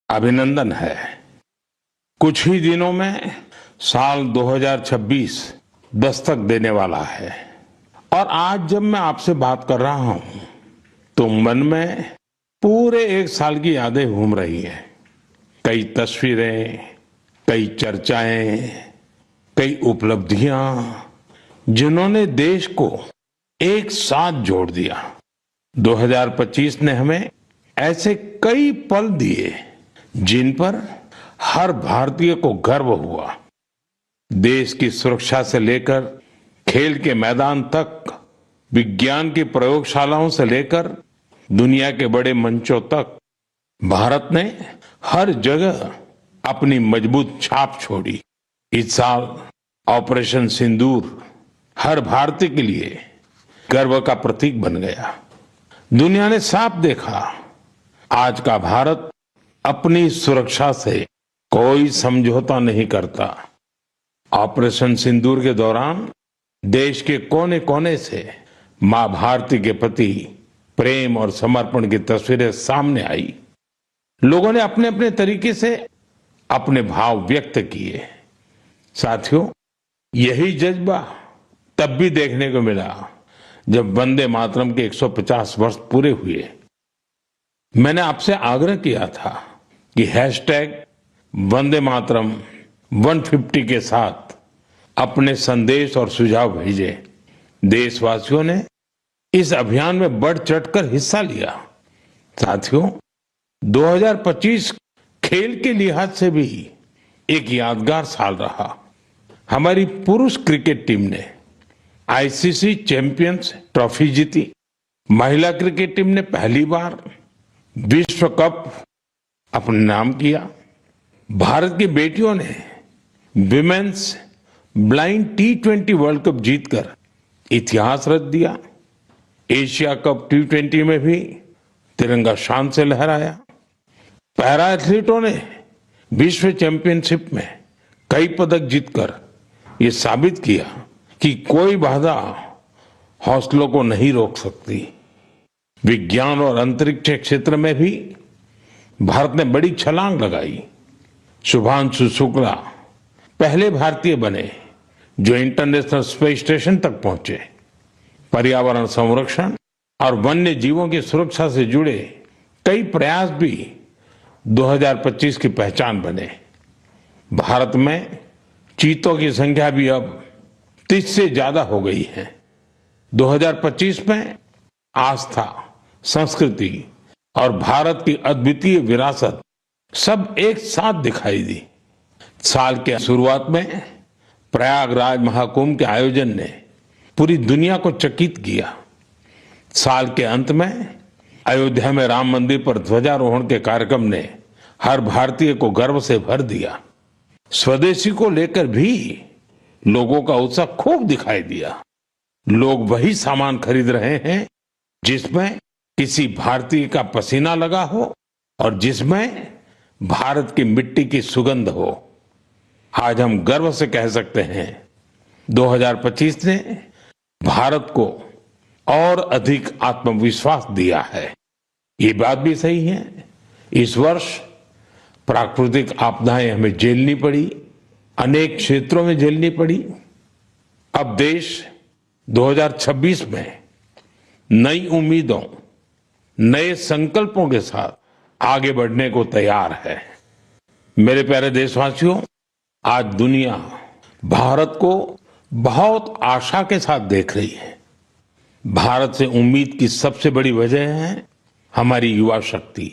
अभिनंदन है। कुछ ही दिनों में साल 2026 दस्तक देने वाला है और आज जब मैं आपसे बात कर रहा हूं तो मन में पूरे एक साल की यादें घूम रही हैं। कई तस्वीरें, कई चर्चाएं, कई उपलब्धियां जिन्होंने देश को एक साथ जोड़ दिया। 2025 ने हमें ऐसे कई पल दिए जिन पर हर भारतीय को गर्व हुआ। देश की सुरक्षा से लेकर खेल के मैदान तक, विज्ञान की प्रयोगशालाओं से लेकर दुनिया के बड़े मंचों तक भारत ने हर जगह अपनी मजबूत छाप छोड़ी। इस साल ऑपरेशन सिंदूर हर भारतीय के लिए गर्व का प्रतीक बन गया। दुनिया ने साफ देखा, आज का भारत अपनी सुरक्षा से कोई समझौता नहीं करता। ऑपरेशन सिंदूर के दौरान देश के कोने कोने से मां भारती के प्रति प्रेम और समर्पण की तस्वीरें सामने आई। लोगों ने अपने अपने तरीके से अपने भाव व्यक्त किए। साथियों, यही जज्बा तब भी देखने को मिला जब वंदे मातरम के 150 वर्ष पूरे हुए। मैंने आपसे आग्रह किया था कि हैशटैग वंदे मातरम 150 के साथ अपने संदेश और सुझाव भेजें। देशवासियों ने इस अभियान में बढ़ चढ़कर हिस्सा लिया। साथियों, 2025 खेल के लिहाज से भी एक यादगार साल रहा। हमारी पुरुष क्रिकेट टीम ने आईसीसी चैंपियंस ट्रॉफी जीती। महिला क्रिकेट टीम ने पहली बार विश्व कप अपने नाम किया। भारत की बेटियों ने women's blind T20 world cup जीतकर इतिहास रच दिया। एशिया कप T20 में भी तिरंगा शान से लहराया। पैरा एथलीटों ने विश्व चैंपियनशिप में कई पदक जीतकर ये साबित किया कि कोई बाधा हौसलों को नहीं रोक सकती। विज्ञान और अंतरिक्ष क्षेत्र में भी भारत ने बड़ी छलांग लगाई। शुभांशु शुक्ला पहले भारतीय बने जो इंटरनेशनल स्पेस स्टेशन तक पहुंचे। पर्यावरण संरक्षण और वन्य जीवों की सुरक्षा से जुड़े कई प्रयास भी 2025 की पहचान बने। भारत में चीतों की संख्या भी अब 30 से ज्यादा हो गई है। 2025 में आस्था, संस्कृति और भारत की अद्वितीय विरासत सब एक साथ दिखाई दी। साल के शुरुआत में प्रयागराज महाकुंभ के आयोजन ने पूरी दुनिया को चकित किया। साल के अंत में अयोध्या में राम मंदिर पर ध्वजारोहण के कार्यक्रम ने हर भारतीय को गर्व से भर दिया। स्वदेशी को लेकर भी लोगों का उत्साह खूब दिखाई दिया। लोग वही सामान खरीद रहे हैं जिसमें किसी भारतीय का पसीना लगा हो और जिसमें भारत की मिट्टी की सुगंध हो। आज हम गर्व से कह सकते हैं 2025 ने भारत को और अधिक आत्मविश्वास दिया है। ये बात भी सही है, इस वर्ष प्राकृतिक आपदाएं हमें झेलनी पड़ी, अनेक क्षेत्रों में झेलनी पड़ी। अब देश 2026 में नई उम्मीदों, नए संकल्पों के साथ आगे बढ़ने को तैयार है। मेरे प्यारे देशवासियों, आज दुनिया भारत को बहुत आशा के साथ देख रही है। भारत से उम्मीद की सबसे बड़ी वजह है हमारी युवा शक्ति।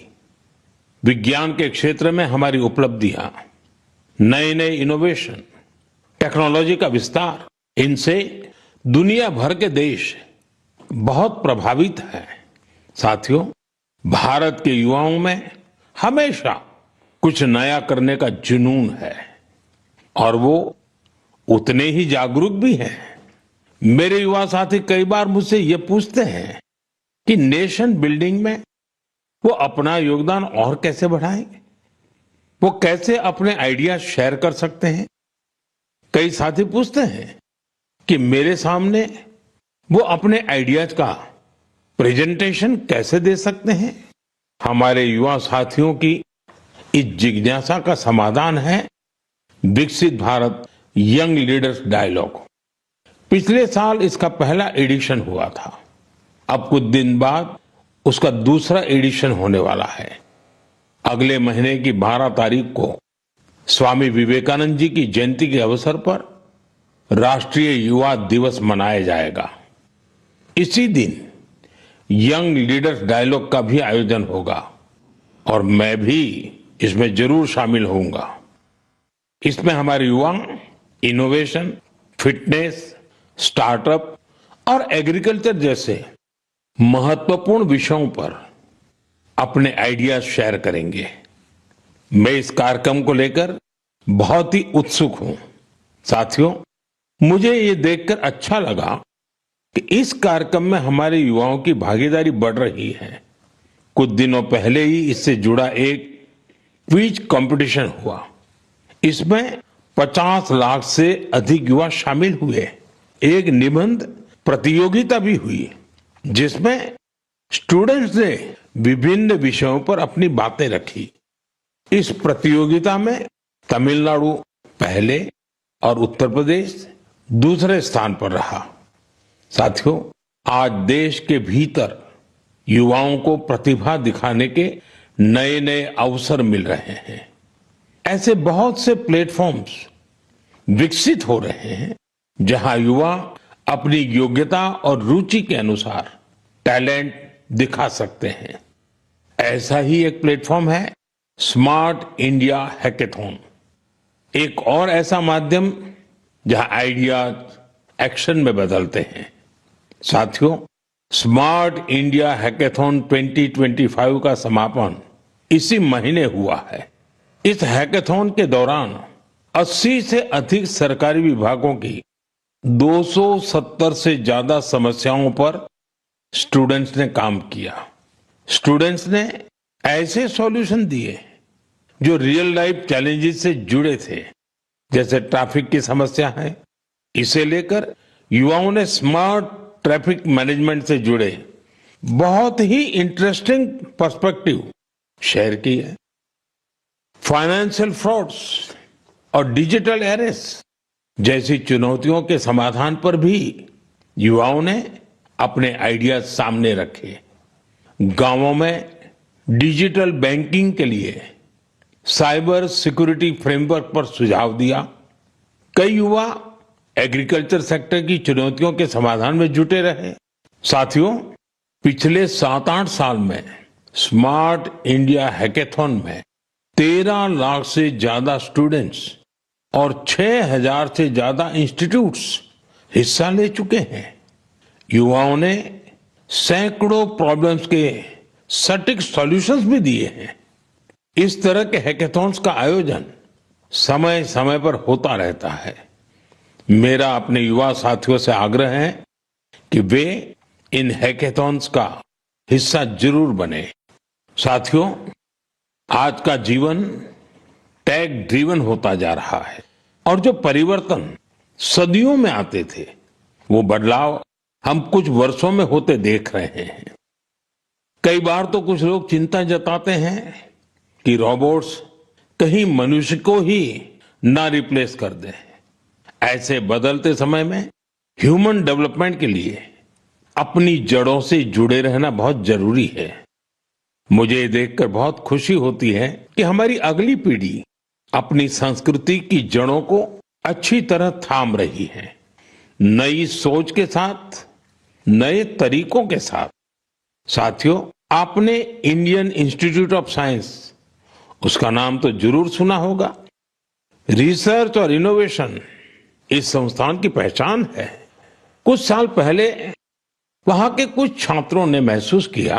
विज्ञान के क्षेत्र में हमारी उपलब्धियां, नए नए इनोवेशन, टेक्नोलॉजी का विस्तार, इनसे दुनिया भर के देश बहुत प्रभावित हैं। साथियों, भारत के युवाओं में हमेशा कुछ नया करने का जुनून है और वो उतने ही जागरूक भी हैं। मेरे युवा साथी कई बार मुझसे ये पूछते हैं कि नेशन बिल्डिंग में वो अपना योगदान और कैसे बढ़ाएंगे, वो कैसे अपने आइडिया शेयर कर सकते हैं। कई साथी पूछते हैं कि मेरे सामने वो अपने आइडियाज का प्रेजेंटेशन कैसे दे सकते हैं। हमारे युवा साथियों की इस जिज्ञासा का समाधान है विकसित भारत यंग लीडर्स डायलॉग। पिछले साल इसका पहला एडिशन हुआ था। अब कुछ दिन बाद उसका दूसरा एडिशन होने वाला है। अगले महीने की 12 तारीख को स्वामी विवेकानंद जी की जयंती के अवसर पर राष्ट्रीय युवा दिवस मनाया जाएगा। इसी दिन यंग लीडर्स डायलॉग का भी आयोजन होगा और मैं भी इसमें जरूर शामिल होऊंगा। इसमें हमारे युवा इनोवेशन, फिटनेस, स्टार्टअप और एग्रीकल्चर जैसे महत्वपूर्ण विषयों पर अपने आइडियाज शेयर करेंगे। मैं इस कार्यक्रम को लेकर बहुत ही उत्सुक हूं। साथियों, मुझे ये देखकर अच्छा लगा कि इस कार्यक्रम में हमारे युवाओं की भागीदारी बढ़ रही है। कुछ दिनों पहले ही इससे जुड़ा एक क्विज कंपटीशन हुआ। इसमें 50 लाख से अधिक युवा शामिल हुए। एक निबंध प्रतियोगिता भी हुई जिसमें स्टूडेंट्स ने विभिन्न विषयों पर अपनी बातें रखी। इस प्रतियोगिता में तमिलनाडु पहले और उत्तर प्रदेश दूसरे स्थान पर रहा। साथियों, आज देश के भीतर युवाओं को प्रतिभा दिखाने के नए नए अवसर मिल रहे हैं। ऐसे बहुत से प्लेटफॉर्म्स विकसित हो रहे हैं जहां युवा अपनी योग्यता और रुचि के अनुसार टैलेंट दिखा सकते हैं। ऐसा ही एक प्लेटफॉर्म है स्मार्ट इंडिया हैकेथॉन। एक और ऐसा माध्यम जहां आइडियाज एक्शन में बदलते हैं। साथियों, स्मार्ट इंडिया हैकेथॉन 2025 का समापन इसी महीने हुआ है। इस हैकेथॉन के दौरान 80 से अधिक सरकारी विभागों की 270 से ज्यादा समस्याओं पर स्टूडेंट्स ने काम किया। स्टूडेंट्स ने ऐसे सॉल्यूशन दिए जो रियल लाइफ चैलेंजेस से जुड़े थे, जैसे ट्रैफिक की समस्या है। इसे लेकर युवाओं ने स्मार्ट ट्रैफिक मैनेजमेंट से जुड़े बहुत ही इंटरेस्टिंग पर्सपेक्टिव शेयर किए। फाइनेंशियल फ्रॉड्स और डिजिटल एरेस्ट जैसी चुनौतियों के समाधान पर भी युवाओं ने अपने आइडियाज सामने रखे। गांवों में डिजिटल बैंकिंग के लिए साइबर सिक्योरिटी फ्रेमवर्क पर सुझाव दिया। कई युवा एग्रीकल्चर सेक्टर की चुनौतियों के समाधान में जुटे रहे। साथियों, पिछले 7-8 साल में स्मार्ट इंडिया हैकेथॉन में 13 लाख से ज्यादा स्टूडेंट्स और 6,000 से ज्यादा इंस्टीट्यूट्स हिस्सा ले चुके हैं। युवाओं ने सैकड़ों प्रॉब्लम्स के सटीक सॉल्यूशंस भी दिए हैं। इस तरह के हैकेथॉन्स का आयोजन समय समय पर होता रहता है। मेरा अपने युवा साथियों से आग्रह है कि वे इन हैकेथॉन्स का हिस्सा जरूर बने। साथियों, आज का जीवन टेक ड्रिवन होता जा रहा है और जो परिवर्तन सदियों में आते थे, वो बदलाव हम कुछ वर्षों में होते देख रहे हैं। कई बार तो कुछ लोग चिंता जताते हैं कि रोबोट्स कहीं मनुष्य को ही ना रिप्लेस कर दें। ऐसे बदलते समय में ह्यूमन डेवलपमेंट के लिए अपनी जड़ों से जुड़े रहना बहुत जरूरी है। मुझे ये देखकर बहुत खुशी होती है कि हमारी अगली पीढ़ी अपनी संस्कृति की जड़ों को अच्छी तरह थाम रही है। नई सोच के साथ, नए तरीकों के साथ। साथियों, आपने इंडियन इंस्टीट्यूट ऑफ साइंस, उसका नाम तो जरूर सुना होगा। रिसर्च और इनोवेशन इस संस्थान की पहचान है। कुछ साल पहले वहां के कुछ छात्रों ने महसूस किया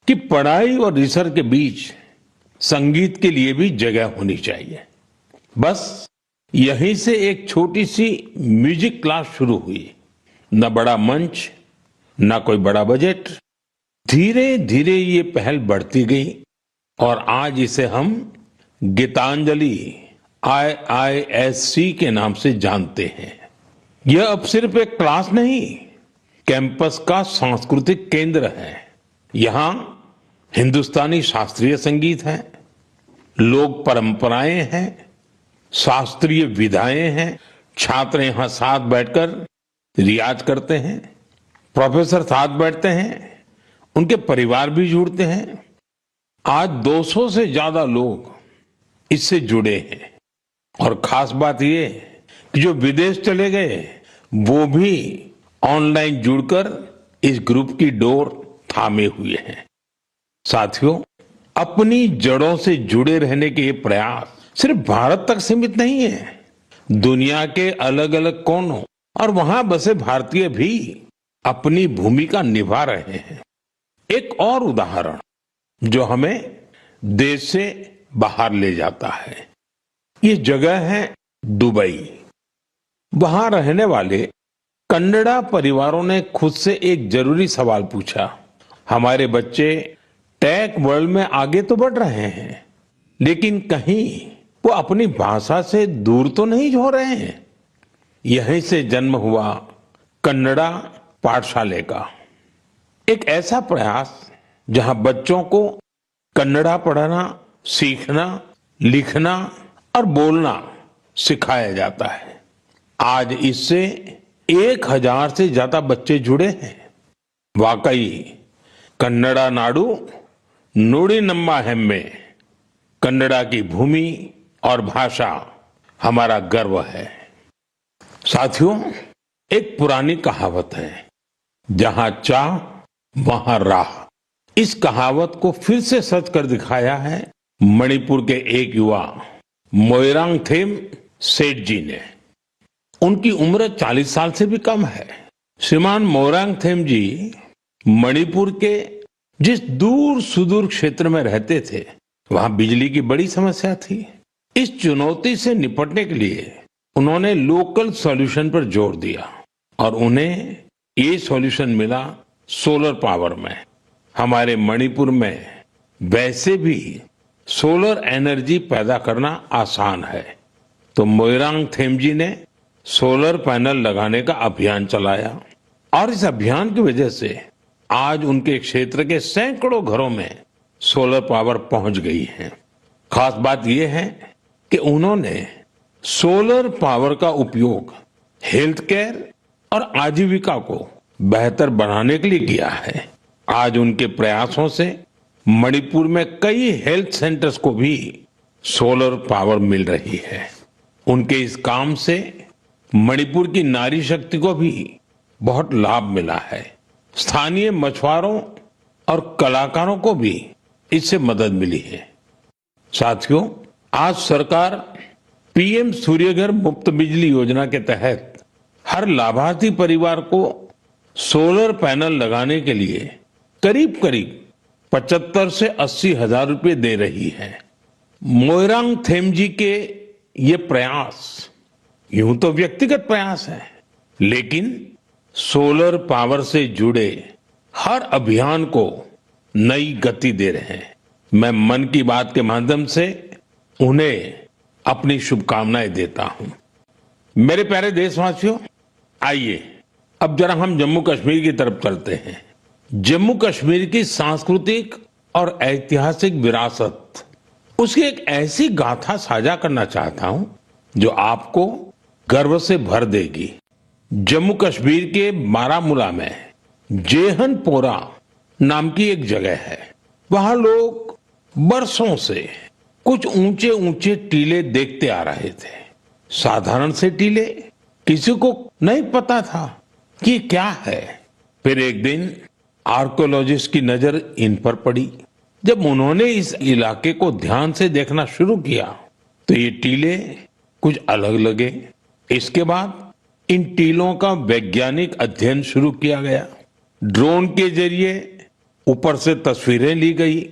कि पढ़ाई और रिसर्च के बीच संगीत के लिए भी जगह होनी चाहिए। बस यहीं से एक छोटी सी म्यूजिक क्लास शुरू हुई। न बड़ा मंच, न कोई बड़ा बजट। धीरे धीरे ये पहल बढ़ती गई और आज इसे हम गीतांजलि IISC के नाम से जानते हैं। यह अब सिर्फ एक क्लास नहीं, कैंपस का सांस्कृतिक केंद्र है। यहाँ हिंदुस्तानी शास्त्रीय संगीत है, लोक परंपराएं हैं, शास्त्रीय विधाएं हैं। छात्र यहां साथ बैठकर रियाज करते हैं, प्रोफेसर साथ बैठते हैं, उनके परिवार भी जुड़ते हैं। आज 200 से ज्यादा लोग इससे जुड़े हैं और खास बात ये कि जो विदेश चले गए वो भी ऑनलाइन जुड़कर इस ग्रुप की डोर थामे हुए हैं। साथियों, अपनी जड़ों से जुड़े रहने के ये प्रयास सिर्फ भारत तक सीमित नहीं है। दुनिया के अलग अलग कोनों और वहां बसे भारतीय भी अपनी भूमिका निभा रहे हैं। एक और उदाहरण जो हमें देश से बाहर ले जाता है, ये जगह है दुबई। वहां रहने वाले कन्नड़ा परिवारों ने खुद से एक जरूरी सवाल पूछा। हमारे बच्चे टेक वर्ल्ड में आगे तो बढ़ रहे हैं, लेकिन कहीं वो अपनी भाषा से दूर तो नहीं हो रहे हैं। यहीं से जन्म हुआ कन्नड़ा पाठशाले का, एक ऐसा प्रयास जहां बच्चों को कन्नड़ा पढ़ना, सीखना, लिखना और बोलना सिखाया जाता है। आज इससे 1000 से ज्यादा बच्चे जुड़े हैं। वाकई कन्नड़ा नाडु नुडी नम्मा हेम्मे, कन्नड़ा की भूमि और भाषा हमारा गर्व है। साथियों, एक पुरानी कहावत है, जहां चाह वहां राह। इस कहावत को फिर से सच कर दिखाया है मणिपुर के एक युवा मोइरांगथेम सेठ जी ने। उनकी उम्र 40 साल से भी कम है। श्रीमान मोइरांगथेम जी मणिपुर के जिस दूर सुदूर क्षेत्र में रहते थे, वहां बिजली की बड़ी समस्या थी। इस चुनौती से निपटने के लिए उन्होंने लोकल सॉल्यूशन पर जोर दिया और उन्हें ये सॉल्यूशन मिला सोलर पावर में। हमारे मणिपुर में वैसे भी सोलर एनर्जी पैदा करना आसान है, तो मोइरांगथेम जी ने सोलर पैनल लगाने का अभियान चलाया और इस अभियान की वजह से आज उनके क्षेत्र के सैकड़ों घरों में सोलर पावर पहुंच गई है। खास बात यह है कि उन्होंने सोलर पावर का उपयोग हेल्थ केयर और आजीविका को बेहतर बनाने के लिए किया है। आज उनके प्रयासों से मणिपुर में कई हेल्थ सेंटर्स को भी सोलर पावर मिल रही है। उनके इस काम से मणिपुर की नारी शक्ति को भी बहुत लाभ मिला है। स्थानीय मछुआरों और कलाकारों को भी इससे मदद मिली है। साथियों, आज सरकार पीएम सूर्यघर मुफ्त बिजली योजना के तहत हर लाभार्थी परिवार को सोलर पैनल लगाने के लिए करीब करीब 75 से 80 हजार रुपए दे रही है। मोइरांगथेम जी के ये प्रयास यूं तो व्यक्तिगत प्रयास है, लेकिन सोलर पावर से जुड़े हर अभियान को नई गति दे रहे हैं। मैं मन की बात के माध्यम से उन्हें अपनी शुभकामनाएं देता हूं। मेरे प्यारे देशवासियों, आइए अब जरा हम जम्मू कश्मीर की तरफ चलते हैं। जम्मू कश्मीर की सांस्कृतिक और ऐतिहासिक विरासत, उसकी एक ऐसी गाथा साझा करना चाहता हूं जो आपको गर्व से भर देगी। जम्मू कश्मीर के बारामूला में जेहनपोरा नाम की एक जगह है। वहां लोग बरसों से कुछ ऊंचे ऊंचे टीले देखते आ रहे थे। साधारण से टीले, किसी को नहीं पता था कि क्या है। फिर एक दिन आर्कियोलॉजिस्ट की नजर इन पर पड़ी। जब उन्होंने इस इलाके को ध्यान से देखना शुरू किया तो ये टीले कुछ अलग लगे। इसके बाद इन टीलों का वैज्ञानिक अध्ययन शुरू किया गया। ड्रोन के जरिए ऊपर से तस्वीरें ली गई,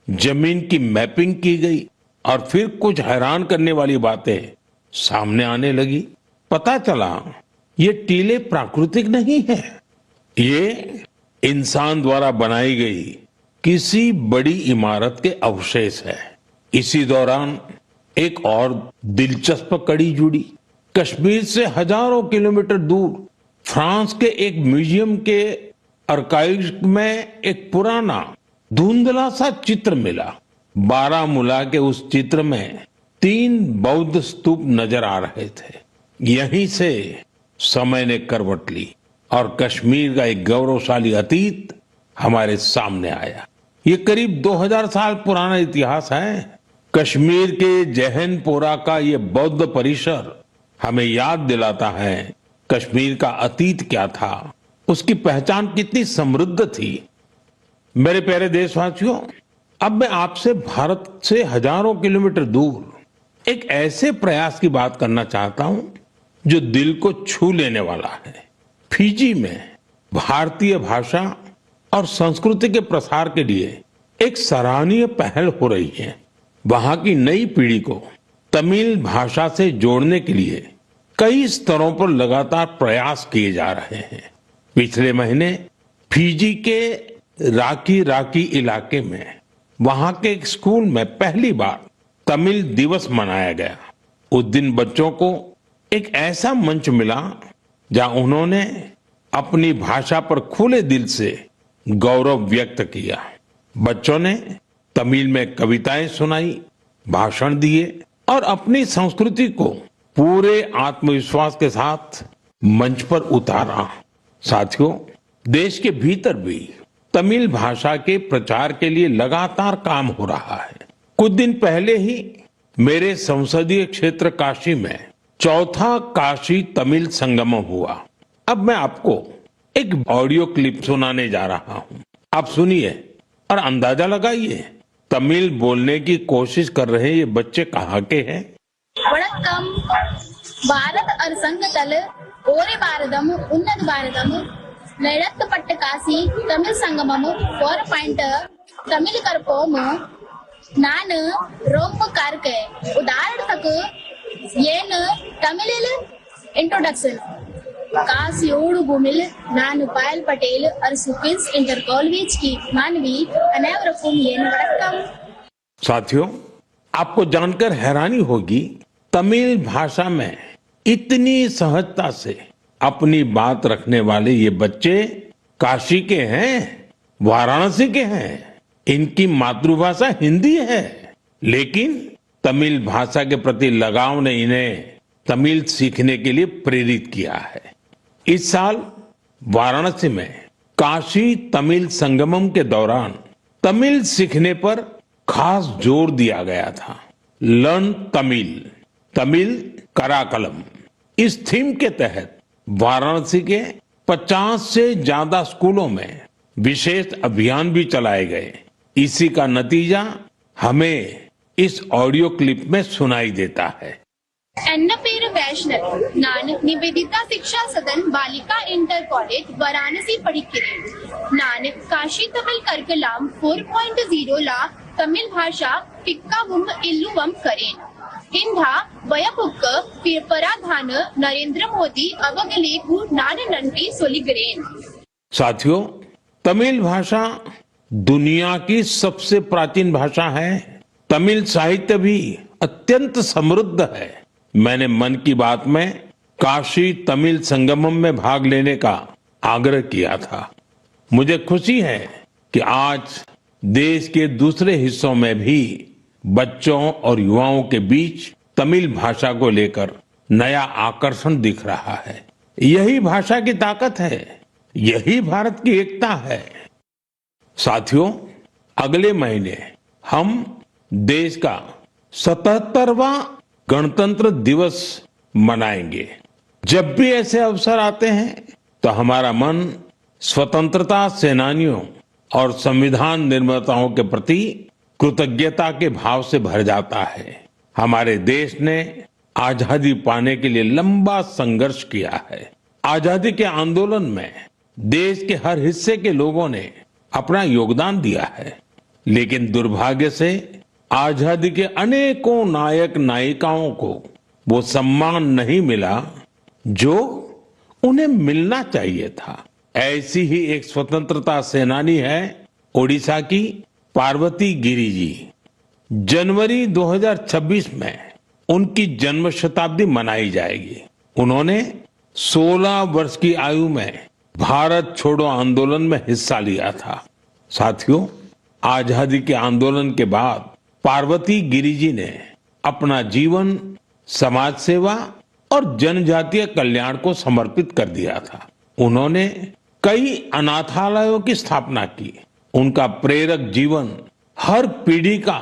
जमीन की मैपिंग की गई और फिर कुछ हैरान करने वाली बातें सामने आने लगी। पता चला ये टीले प्राकृतिक नहीं है, ये इंसान द्वारा बनाई गई किसी बड़ी इमारत के अवशेष है। इसी दौरान एक और दिलचस्प कड़ी जुड़ी। कश्मीर से हजारों किलोमीटर दूर फ्रांस के एक म्यूजियम के आर्काइव्स में एक पुराना धुंधला सा चित्र मिला। बारामूला के उस चित्र में 3 बौद्ध स्तूप नजर आ रहे थे। यहीं से समय ने करवट ली और कश्मीर का एक गौरवशाली अतीत हमारे सामने आया। ये करीब 2000 साल पुराना इतिहास है। कश्मीर के जहनपोरा का ये बौद्ध परिसर हमें याद दिलाता है कश्मीर का अतीत क्या था, उसकी पहचान कितनी समृद्ध थी। मेरे प्यारे देशवासियों, अब मैं आपसे भारत से हजारों किलोमीटर दूर एक ऐसे प्रयास की बात करना चाहता हूं जो दिल को छू लेने वाला है। फिजी में भारतीय भाषा और संस्कृति के प्रसार के लिए एक सराहनीय पहल हो रही है। वहां की नई पीढ़ी को तमिल भाषा से जोड़ने के लिए कई स्तरों पर लगातार प्रयास किए जा रहे हैं। पिछले महीने फिजी के राकी राकी इलाके में वहां के एक स्कूल में पहली बार तमिल दिवस मनाया गया। उस दिन बच्चों को एक ऐसा मंच मिला जहां उन्होंने अपनी भाषा पर खुले दिल से गौरव व्यक्त किया। बच्चों ने तमिल में कविताएं सुनाई, भाषण दिए और अपनी संस्कृति को पूरे आत्मविश्वास के साथ मंच पर उतारा। साथियों, देश के भीतर भी तमिल भाषा के प्रचार के लिए लगातार काम हो रहा है। कुछ दिन पहले ही मेरे संसदीय क्षेत्र काशी में चौथा काशी तमिल संगमम हुआ। अब मैं आपको एक ऑडियो क्लिप सुनाने जा रहा हूं। आप सुनिए और अंदाजा लगाइए तमिल बोलने की कोशिश कर रहे ये बच्चे कहाँ के हैं। வணக்கம். பாரத் அரசங்கத்தல் ஓரே பாரதம் உன்னத பாரதம் நடத்தப்பட்ட காசி தமிழ் சங்கமம் 4 தமிழ் கற்போம் நான் ரொம்ப கார்க்கே உதாரணத்துக்கு ஏன் தமிழில் इंट्रोडक्शन कासियोड़ भूमिल नानु पायल पटेल और सुकिंस इंटर कॉलेज की मानवी अनावरकुम येन वणक्कम। साथियों, आपको जानकर हैरानी होगी तमिल भाषा में इतनी सहजता से अपनी बात रखने वाले ये बच्चे काशी के हैं, वाराणसी के हैं। इनकी मातृभाषा हिंदी है, लेकिन तमिल भाषा के प्रति लगाव ने इन्हें तमिल सीखने के लिए प्रेरित किया है। इस साल वाराणसी में काशी तमिल संगमम के दौरान तमिल सीखने पर खास जोर दिया गया था। लर्न तमिल, तमिल कराकलम, इस थीम के तहत वाराणसी के 50 से ज्यादा स्कूलों में विशेष अभियान भी चलाए गए। इसी का नतीजा हमें इस ऑडियो क्लिप में सुनाई देता है। एन्न पेर वैष्णव नान निवेदिता शिक्षा सदन बालिका इंटर कॉलेज वाराणसी पढ़िक्किरेन। नान काशी तमिल कर्कलाम 4.0 ला तमिल भाषा पिक्कावुम इल्लुवम करेन। इंधा वयपुक्क पराधान नरेंद्र मोदी अवगलेगु नान नंटी सोलिगरेन। साथियों, तमिल भाषा दुनिया की सबसे प्राचीन भाषा है। तमिल साहित्य भी अत्यंत समृद्ध है। मैंने मन की बात में काशी तमिल संगमम में भाग लेने का आग्रह किया था। मुझे खुशी है कि आज देश के दूसरे हिस्सों में भी बच्चों और युवाओं के बीच तमिल भाषा को लेकर नया आकर्षण दिख रहा है। यही भाषा की ताकत है, यही भारत की एकता है। साथियों, अगले महीने हम देश का 77वां गणतंत्र दिवस मनाएंगे। जब भी ऐसे अवसर आते हैं तो हमारा मन स्वतंत्रता सेनानियों और संविधान निर्माताओं के प्रति कृतज्ञता के भाव से भर जाता है। हमारे देश ने आजादी पाने के लिए लंबा संघर्ष किया है। आजादी के आंदोलन में देश के हर हिस्से के लोगों ने अपना योगदान दिया है, लेकिन दुर्भाग्य से आजादी के अनेकों नायक नायिकाओं को वो सम्मान नहीं मिला जो उन्हें मिलना चाहिए था। ऐसी ही एक स्वतंत्रता सेनानी है ओडिशा की पार्वती गिरी जी। जनवरी 2026 में उनकी जन्म शताब्दी मनाई जाएगी। उन्होंने 16 वर्ष की आयु में भारत छोड़ो आंदोलन में हिस्सा लिया था। साथियों, आजादी के आंदोलन के बाद पार्वती गिरि जी ने अपना जीवन समाज सेवा और जनजातीय कल्याण को समर्पित कर दिया था। उन्होंने कई अनाथालयों की स्थापना की। उनका प्रेरक जीवन हर पीढ़ी का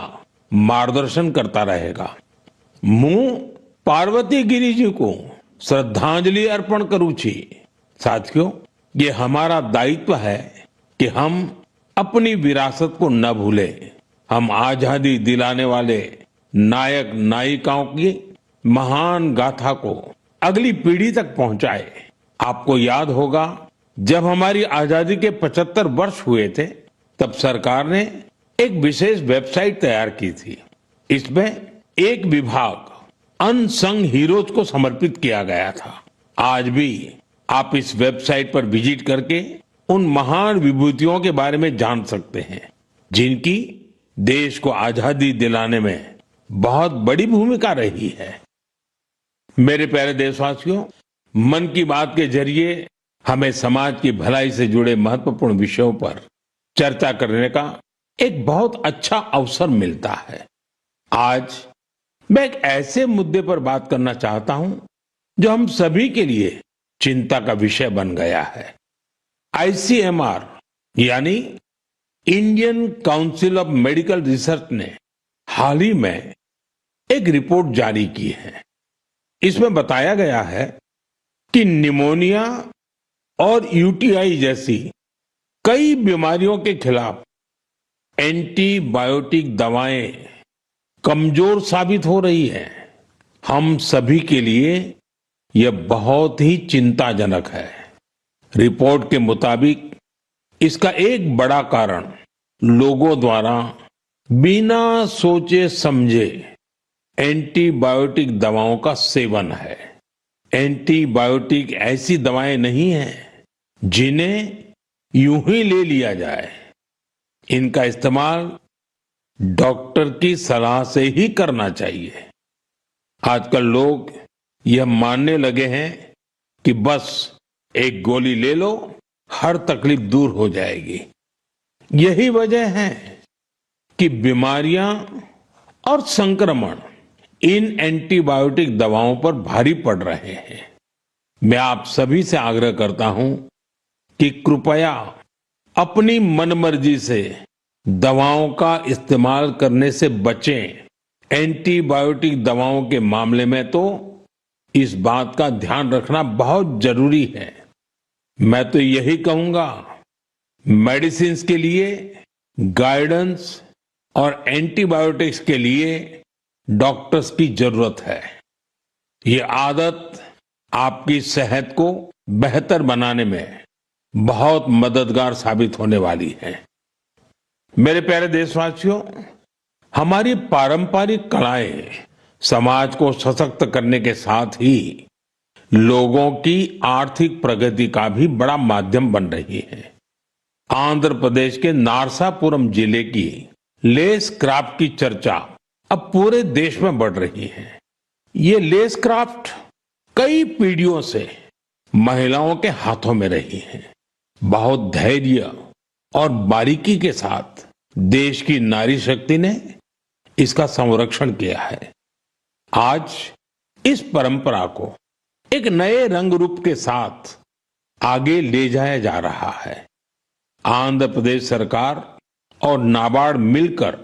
मार्गदर्शन करता रहेगा। मैं पार्वती गिरि जी को श्रद्धांजलि अर्पण करूं छी। साथियों, ये हमारा दायित्व है कि हम अपनी विरासत को न भूलें। हम आजादी दिलाने वाले नायक नायिकाओं की महान गाथा को अगली पीढ़ी तक पहुंचाए। आपको याद होगा, जब हमारी आजादी के 75 वर्ष हुए थे, तब सरकार ने एक विशेष वेबसाइट तैयार की थी। इसमें एक विभाग अनसंग हीरोज को समर्पित किया गया था। आज भी आप इस वेबसाइट पर विजिट करके उन महान विभूतियों के बारे में जान सकते हैं, जिनकी देश को आजादी दिलाने में बहुत बड़ी भूमिका रही है। मेरे प्यारे देशवासियों, मन की बात के जरिए हमें समाज की भलाई से जुड़े महत्वपूर्ण विषयों पर चर्चा करने का एक बहुत अच्छा अवसर मिलता है। आज मैं एक ऐसे मुद्दे पर बात करना चाहता हूं जो हम सभी के लिए चिंता का विषय बन गया है। आईसीएमआर यानी Indian council of medical research ने हाल ही में एक रिपोर्ट जारी की है। इसमें बताया गया है कि निमोनिया और यूटीआई जैसी कई बीमारियों के खिलाफ एंटीबायोटिक दवाएं कमजोर साबित हो रही है। हम सभी के लिए यह बहुत ही चिंताजनक है। रिपोर्ट के मुताबिक इसका एक बड़ा कारण लोगों द्वारा बिना सोचे समझे एंटीबायोटिक दवाओं का सेवन है। एंटीबायोटिक ऐसी दवाएं नहीं हैं जिन्हें यूं ही ले लिया जाए। इनका इस्तेमाल डॉक्टर की सलाह से ही करना चाहिए। आजकल लोग यह मानने लगे हैं कि बस एक गोली ले लो, हर तकलीफ दूर हो जाएगी। यही वजह है कि बीमारियां और संक्रमण इन एंटीबायोटिक दवाओं पर भारी पड़ रहे हैं। मैं आप सभी से आग्रह करता हूं कि कृपया अपनी मनमर्जी से दवाओं का इस्तेमाल करने से बचें। एंटीबायोटिक दवाओं के मामले में तो इस बात का ध्यान रखना बहुत जरूरी है। मैं तो यही कहूंगा, मेडिसिन्स के लिए गाइडेंस और एंटीबायोटिक्स के लिए डॉक्टर्स की जरूरत है। ये आदत आपकी सेहत को बेहतर बनाने में बहुत मददगार साबित होने वाली है। मेरे प्यारे देशवासियों, हमारी पारंपरिक कलाएं समाज को सशक्त करने के साथ ही लोगों की आर्थिक प्रगति का भी बड़ा माध्यम बन रही है। आंध्र प्रदेश के नारसापुरम जिले की लेस क्राफ्ट की चर्चा अब पूरे देश में बढ़ रही है। ये लेस क्राफ्ट कई पीढ़ियों से महिलाओं के हाथों में रही है। बहुत धैर्य और बारीकी के साथ देश की नारी शक्ति ने इसका संरक्षण किया है। आज इस परंपरा को एक नए रंग रूप के साथ आगे ले जाया जा रहा है। आंध्र प्रदेश सरकार और नाबार्ड मिलकर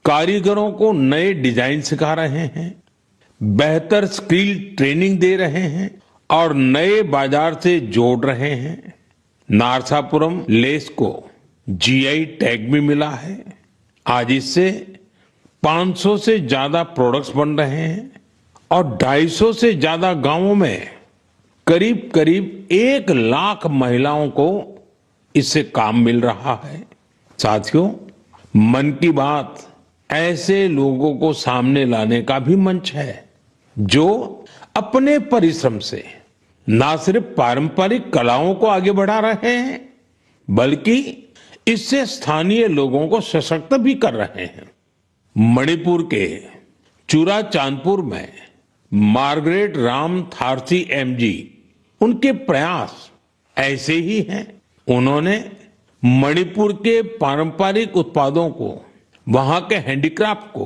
कारीगरों को नए डिजाइन सिखा रहे हैं, बेहतर स्किल ट्रेनिंग दे रहे हैं और नए बाजार से जोड़ रहे हैं। नारसापुरम लेस को जीआई टैग भी मिला है। आज इससे 500 से ज्यादा प्रोडक्ट्स बन रहे हैं और 250 से ज्यादा गांवों में करीब करीब 1 लाख महिलाओं को इससे काम मिल रहा है। साथियों, मन की बात ऐसे लोगों को सामने लाने का भी मंच है जो अपने परिश्रम से न सिर्फ पारंपरिक कलाओं को आगे बढ़ा रहे हैं, बल्कि इससे स्थानीय लोगों को सशक्त भी कर रहे हैं। मणिपुर के चुराचांदपुर में मार्गरेट राम थारसी एमजी, उनके प्रयास ऐसे ही हैं। उन्होंने मणिपुर के पारंपरिक उत्पादों को वहां के हैंडीक्राफ्ट को,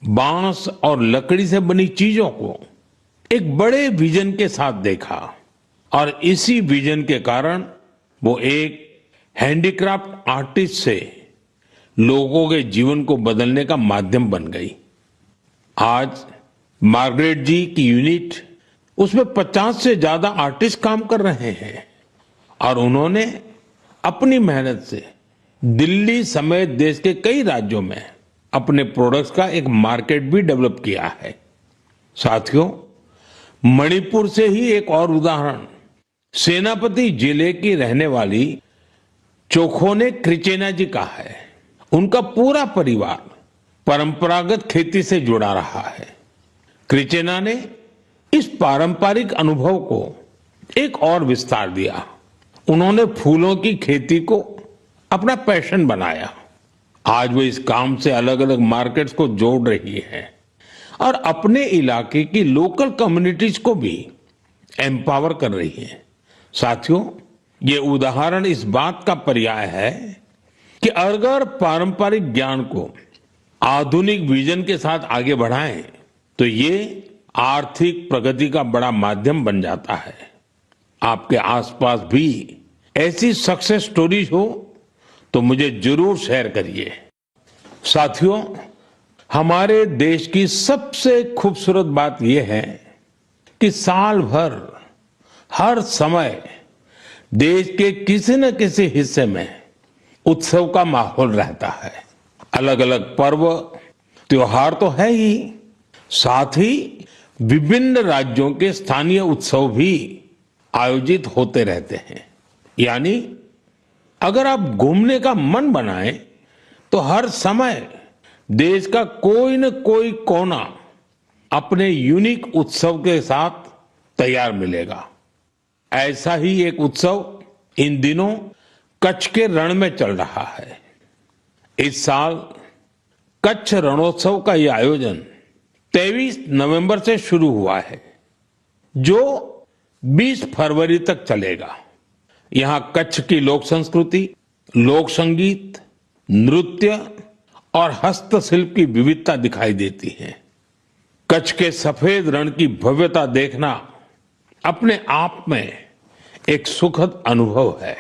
बांस और लकड़ी से बनी चीजों को एक बड़े विजन के साथ देखा और इसी विजन के कारण वो एक हैंडीक्राफ्ट आर्टिस्ट से लोगों के जीवन को बदलने का माध्यम बन गई। आज मार्गरेट जी की यूनिट, उसमें 50 से ज्यादा आर्टिस्ट काम कर रहे हैं और उन्होंने अपनी मेहनत से दिल्ली समेत देश के कई राज्यों में अपने प्रोडक्ट्स का एक मार्केट भी डेवलप किया है। साथियों, मणिपुर से ही एक और उदाहरण सेनापति जिले की रहने वाली चोखोने क्रिचेना जी का है। उनका पूरा परिवार परंपरागत खेती से जुड़ा रहा है। क्रिचेना ने इस पारंपरिक अनुभव को एक और विस्तार दिया। उन्होंने फूलों की खेती को अपना पैशन बनाया। आज वो इस काम से अलग अलग मार्केट्स को जोड़ रही है और अपने इलाके की लोकल कम्युनिटीज को भी एम्पावर कर रही है। साथियों, ये उदाहरण इस बात का पर्याय है कि अगर पारंपरिक ज्ञान को आधुनिक विजन के साथ आगे बढ़ाएं तो ये आर्थिक प्रगति का बड़ा माध्यम बन जाता है। आपके आसपास भी ऐसी सक्सेस स्टोरीज हो तो मुझे जरूर शेयर करिए। साथियों, हमारे देश की सबसे खूबसूरत बात यह है कि साल भर हर समय देश के किसी न किसी हिस्से में उत्सव का माहौल रहता है। अलग अलग पर्व त्योहार तो है ही, साथ ही विभिन्न राज्यों के स्थानीय उत्सव भी आयोजित होते रहते हैं। यानी अगर आप घूमने का मन बनाएं तो हर समय देश का कोई न कोई कोना अपने यूनिक उत्सव के साथ तैयार मिलेगा। ऐसा ही एक उत्सव इन दिनों कच्छ के रण में चल रहा है। इस साल कच्छ रणोत्सव का यह आयोजन 23 नवंबर से शुरू हुआ है, जो 20 फरवरी तक चलेगा। यहां कच्छ की लोक संस्कृति, लोक संगीत, नृत्य और हस्तशिल्प की विविधता दिखाई देती है। कच्छ के सफेद रण की भव्यता देखना अपने आप में एक सुखद अनुभव है।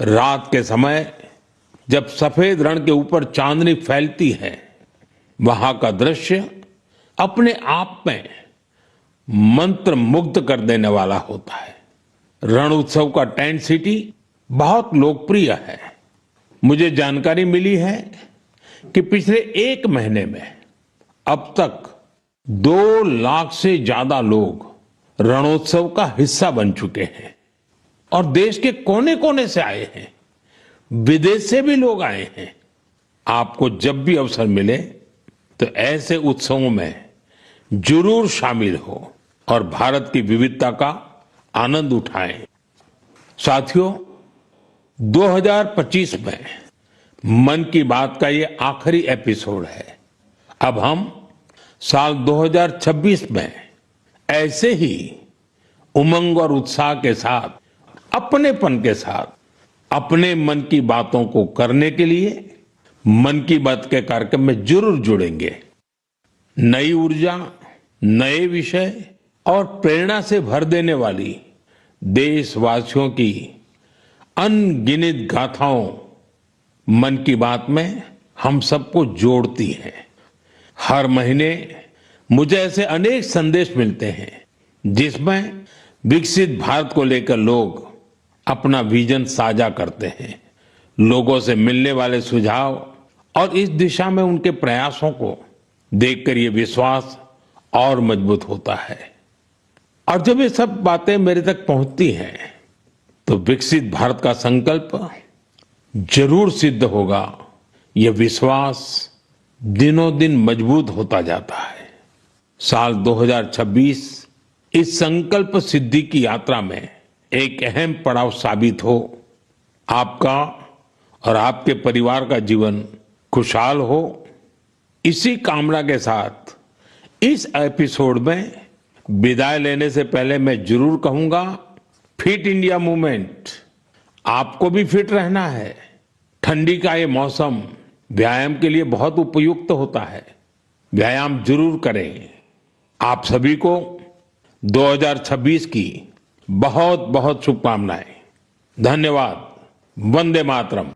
रात के समय जब सफेद रण के ऊपर चांदनी फैलती है, वहां का दृश्य अपने आप में मंत्र मुग्ध कर देने वाला होता है। रण उत्सव का टेंट सिटी बहुत लोकप्रिय है। मुझे जानकारी मिली है कि पिछले एक महीने में अब तक 2 लाख से ज्यादा लोग रणोत्सव का हिस्सा बन चुके हैं और देश के कोने कोने से आए हैं, विदेश से भी लोग आए हैं। आपको जब भी अवसर मिले तो ऐसे उत्सवों में जरूर शामिल हो और भारत की विविधता का आनंद उठाएं। साथियों, 2025 में मन की बात का ये आखिरी एपिसोड है। अब हम साल 2026 में ऐसे ही उमंग और उत्साह के साथ, अपनेपन के साथ अपने मन की बातों को करने के लिए मन की बात के कार्यक्रम में जरूर जुड़ेंगे। नई ऊर्जा, नए विषय और प्रेरणा से भर देने वाली देशवासियों की अनगिनत गाथाओं मन की बात में हम सबको जोड़ती हैं। हर महीने मुझे ऐसे अनेक संदेश मिलते हैं जिसमें विकसित भारत को लेकर लोग अपना विजन साझा करते हैं। लोगों से मिलने वाले सुझाव और इस दिशा में उनके प्रयासों को देखकर ये विश्वास और मजबूत होता है। और जब ये सब बातें मेरे तक पहुंचती हैं तो विकसित भारत का संकल्प जरूर सिद्ध होगा। ये विश्वास दिनों दिन मजबूत होता जाता है। साल 2026 इस संकल्प सिद्धि की यात्रा में एक अहम पड़ाव साबित हो। आपका और आपके परिवार का जीवन खुशहाल हो, इसी कामना के साथ इस एपिसोड में विदाई लेने से पहले मैं जरूर कहूंगा, फिट इंडिया मूवमेंट, आपको भी फिट रहना है। ठंडी का ये मौसम व्यायाम के लिए बहुत उपयुक्त होता है। व्यायाम जरूर करें। आप सभी को 2026 की बहुत बहुत शुभकामनाएं। धन्यवाद। वंदे मातरम।